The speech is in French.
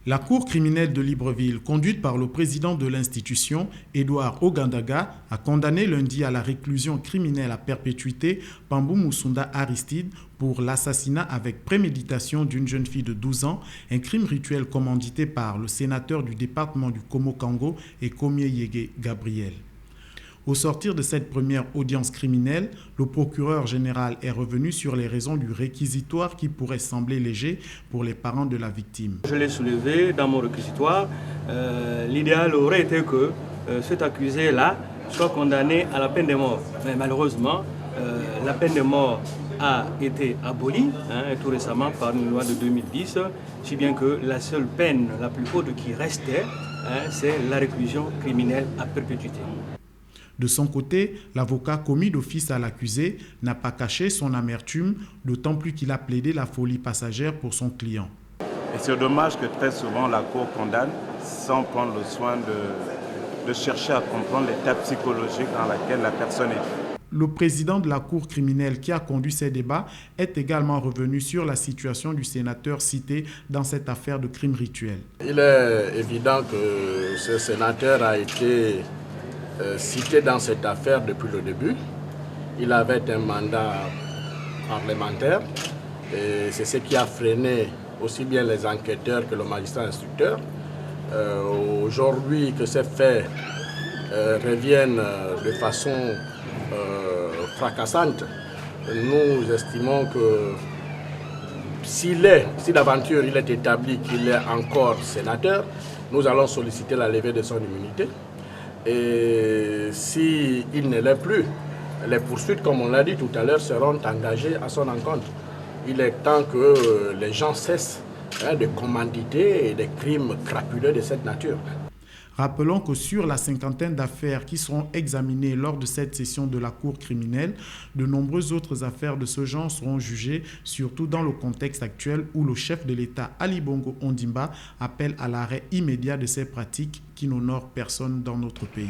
La cour criminelle de Libreville, conduite par le président de l'institution, Edouard Ogandaga, a condamné lundi à la réclusion criminelle à perpétuité Pambou Moussunda Aristide pour l'assassinat avec préméditation d'une jeune fille de 12 ans, un crime rituel commandité par le sénateur du département du Komo-Kango et Komie-Yege Gabriel. Au sortir de cette première audience criminelle, le procureur général est revenu sur les raisons du réquisitoire qui pourrait sembler léger pour les parents de la victime. Je l'ai soulevé dans mon réquisitoire. L'idéal aurait été que cet accusé-là soit condamné à la peine de mort. Mais malheureusement, la peine de mort a été abolie tout récemment par une loi de 2010, si bien que la seule peine la plus haute qui restait, c'est la réclusion criminelle à perpétuité. De son côté, l'avocat commis d'office à l'accusé n'a pas caché son amertume, d'autant plus qu'il a plaidé la folie passagère pour son client. Et c'est dommage que très souvent la Cour condamne sans prendre le soin de chercher à comprendre l'état psychologique dans laquelle la personne est. Le président de la Cour criminelle qui a conduit ces débats est également revenu sur la situation du sénateur cité dans cette affaire de crime rituel. Il est évident que ce sénateur a été cité dans cette affaire depuis le début. Il avait un mandat parlementaire et c'est ce qui a freiné aussi bien les enquêteurs que le magistrat instructeur. Aujourd'hui que ces faits reviennent de façon fracassante, nous estimons que si d'aventure il est établi qu'il est encore sénateur, nous allons solliciter la levée de son immunité. Et s'il ne l'est plus, les poursuites, comme on l'a dit tout à l'heure, seront engagées à son encontre. Il est temps que les gens cessent de commanditer des crimes crapuleux de cette nature. Rappelons que sur la cinquantaine d'affaires qui seront examinées lors de cette session de la Cour criminelle, de nombreuses autres affaires de ce genre seront jugées, surtout dans le contexte actuel où le chef de l'État, Ali Bongo Ondimba, appelle à l'arrêt immédiat de ces pratiques qui n'honorent personne dans notre pays.